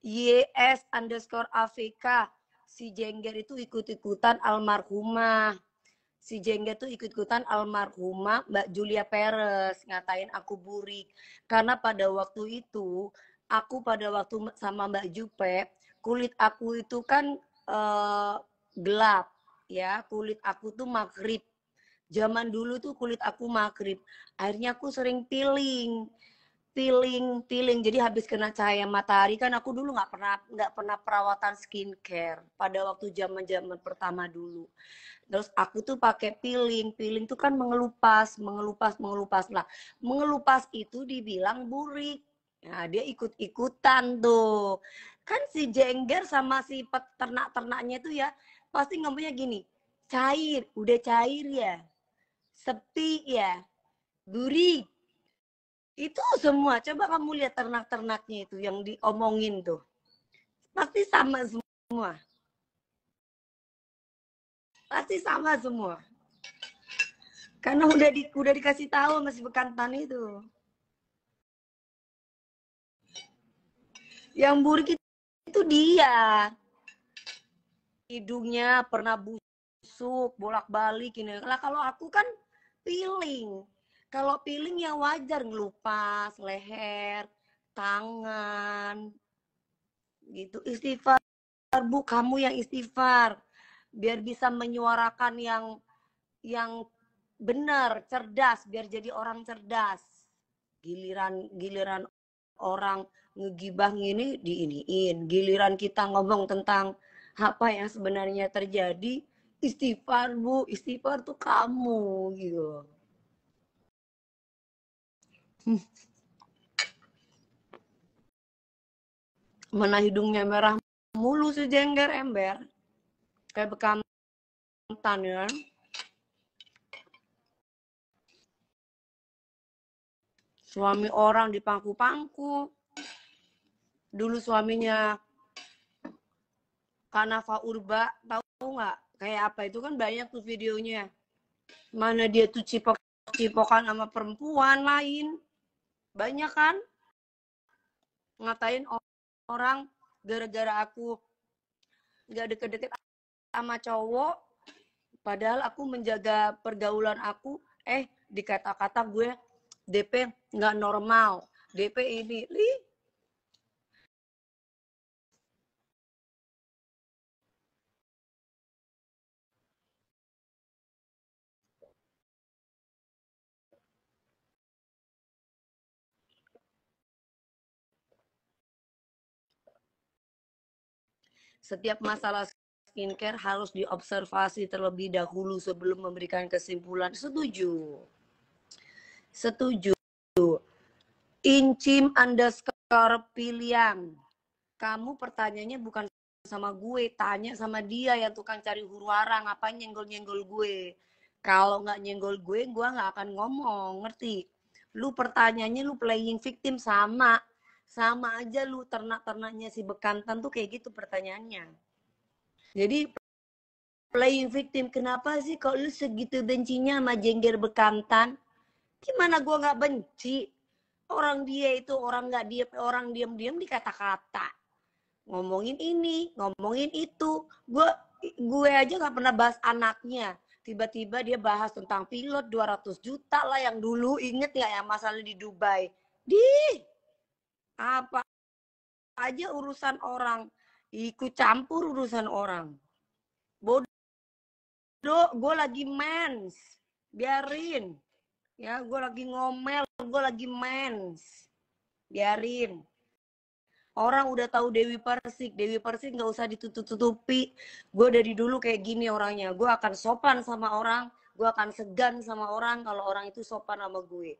YS_AVK. Si Jengger itu ikut-ikutan almarhumah. Si Jengger tuh ikut-ikutan almarhumah Mbak Julia Perez, ngatain aku burik. Karena pada waktu itu, aku pada waktu sama Mbak Jupe, kulit aku itu kan gelap, ya. Kulit aku tuh makrip. Zaman dulu tuh kulit aku makrip. Akhirnya aku sering peeling. Jadi habis kena cahaya matahari kan aku dulu nggak pernah perawatan skincare pada waktu zaman pertama dulu. Terus aku tuh pakai peeling tuh kan mengelupas lah. Mengelupas itu dibilang burik. Nah, dia ikut-ikutan tuh. Kan si Jengger sama si peternak-ternaknya itu ya pasti ngomongnya gini, cair, udah cair ya, sepi ya, burik. Itu semua. Coba kamu lihat ternak-ternaknya itu yang diomongin tuh. Pasti sama semua. Pasti sama semua. Karena udah dikasih tahu masih bekantan itu. Yang burik itu dia. Hidungnya pernah busuk, bolak-balik ini. Lah kalau aku kan peeling. Kalau peeling ya wajar ngelupas leher, tangan, gitu. Istighfar Bu, kamu yang istighfar. Biar bisa menyuarakan yang benar, cerdas, biar jadi orang cerdas. Giliran orang ngegibah ini diiniin, giliran kita ngomong tentang apa yang sebenarnya terjadi, istighfar Bu, istighfar tuh kamu gitu. Mana hidungnya merah mulu si Jengger ember, kayak bekantan ya. Suami orang dipangku-pangku. Dulu suaminya Kanafa Urba, tahu nggak? Kayak apa itu kan banyak tuh videonya. Mana dia tuh cipok-cipokan sama perempuan lain. Banyak kan? Ngatain orang gara-gara aku nggak deket-deket sama cowok. Padahal aku menjaga pergaulan aku. Dikata-kata gue DP nggak normal. DP ini. Setiap masalah skincare harus diobservasi terlebih dahulu sebelum memberikan kesimpulan. Setuju. Setuju. Incim_piliang. Kamu pertanyaannya bukan sama gue, tanya sama dia yang tukang cari huru hara, ngapain nyenggol-nyenggol gue. Kalau nggak nyenggol gue nggak akan ngomong, ngerti? Lu pertanyaannya lu playing victim sama. Sama aja lu ternak-ternaknya si bekantan tuh kayak gitu pertanyaannya. Jadi playing victim, kenapa sih kok lu segitu bencinya sama Jengger bekantan? Gimana gue nggak benci? Orang dia itu orang diam-diam dikata-kata. Ngomongin ini, ngomongin itu. Gue aja nggak pernah bahas anaknya. Tiba-tiba dia bahas tentang pilot 200 juta lah yang dulu, inget ya yang masalah di Dubai. Apa aja urusan orang, ikut campur urusan orang. Bodoh, gue lagi mens. Biarin. Ya, gue lagi ngomel, gue lagi mens. Biarin. Orang udah tahu Dewi Persik nggak usah ditutup-tutupi. Gue dari dulu kayak gini orangnya. Gue akan sopan sama orang, gue akan segan sama orang kalau orang itu sopan sama gue.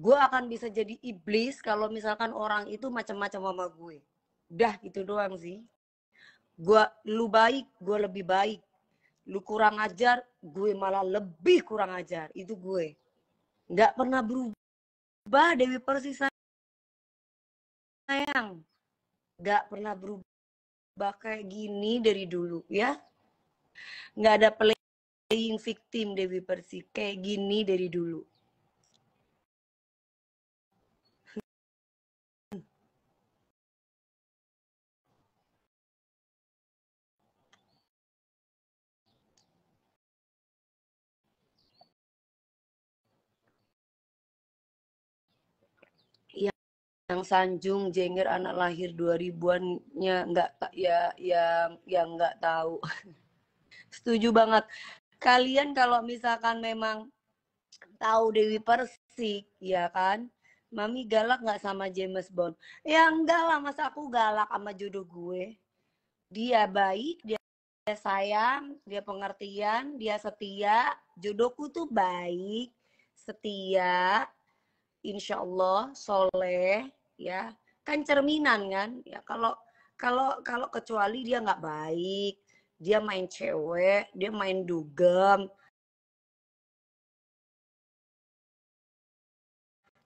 Gue akan bisa jadi iblis kalau misalkan orang itu macam-macam sama gue. Udah gitu doang sih. Lu baik, gue lebih baik. Lu kurang ajar, gue malah lebih kurang ajar. Itu gue. Nggak pernah berubah Dewi Persik sayang. Nggak pernah berubah kayak gini dari dulu ya. Nggak ada playing victim Dewi Persik kayak gini dari dulu. yang Sanjung Jenger anak lahir 2000-an-nya nggak yang nggak tahu. Setuju banget. Kalian kalau misalkan memang tahu Dewi Persik, ya kan? Mami galak nggak sama James Bond? Ya enggak lah, masa aku galak sama jodoh gue. Dia baik, dia sayang, dia pengertian, dia setia. Jodohku tuh baik, setia, insya Allah, soleh, ya. Kan cerminan kan? Ya kalau kalau kalau kecuali dia nggak baik, dia main cewek, dia main dugem,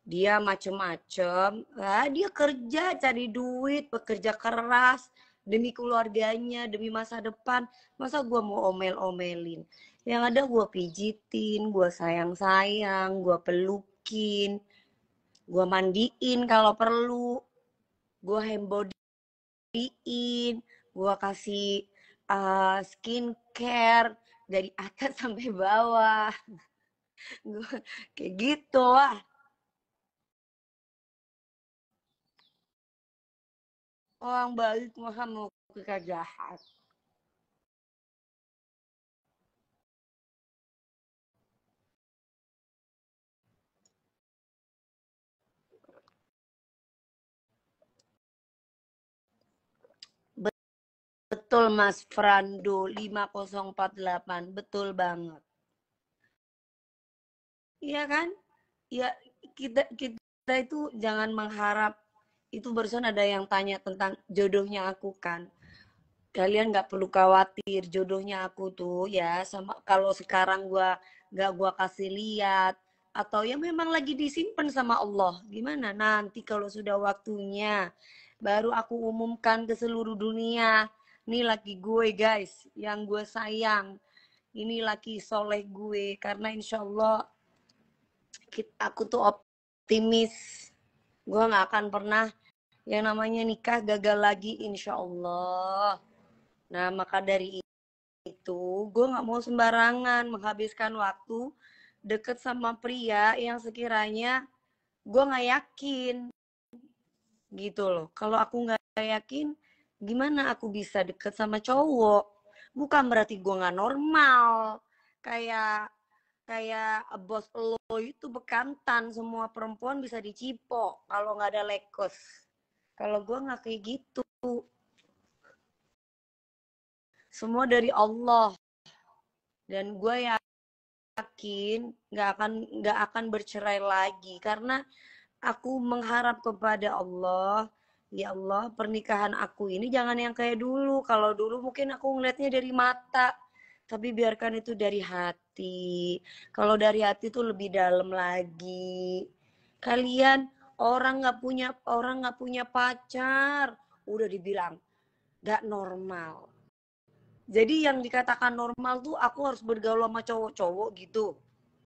dia macem-macem, dia kerja cari duit, bekerja keras demi keluarganya, demi masa depan. Masa gue mau omel-omelin? Yang ada gue pijitin, gue sayang-sayang, gue pelukin, gue mandiin kalau perlu, gue handbodyin, gue kasih skincare dari atas sampai bawah. Gua, kayak gitu lah. Orang baik masa mau kita jahat. Betul Mas Frando 5048. Betul banget. Iya kan? Ya kita itu jangan mengharap. Itu barusan ada yang tanya tentang jodohnya aku kan. Kalian nggak perlu khawatir, jodohnya aku tuh ya sama kalau sekarang gua kasih lihat atau ya memang lagi disimpan sama Allah. Gimana nanti kalau sudah waktunya baru aku umumkan ke seluruh dunia. Ini laki gue guys, yang gue sayang. Ini laki soleh gue karena insya Allah aku tuh optimis. Gue nggak akan pernah yang namanya nikah gagal lagi insya Allah. Nah maka dari itu gue nggak mau sembarangan menghabiskan waktu deket sama pria yang sekiranya gue nggak yakin gitu loh. Kalau aku nggak yakin, gimana aku bisa deket sama cowok? Bukan berarti gue nggak normal. Kayak kayak bos lo itu bekantan, semua perempuan bisa dicipo kalau nggak ada lekos. Kalau gue nggak kayak gitu. Semua dari Allah. Dan gue yakin nggak akan bercerai lagi karena aku mengharap kepada Allah, ya Allah pernikahan aku ini jangan yang kayak dulu. Kalau dulu mungkin aku ngeliatnya dari mata, tapi biarkan itu dari hati. Kalau dari hati itu lebih dalam lagi. Kalian orang nggak punya pacar, udah dibilang nggak normal. Jadi yang dikatakan normal tuh aku harus bergaul sama cowok-cowok gitu.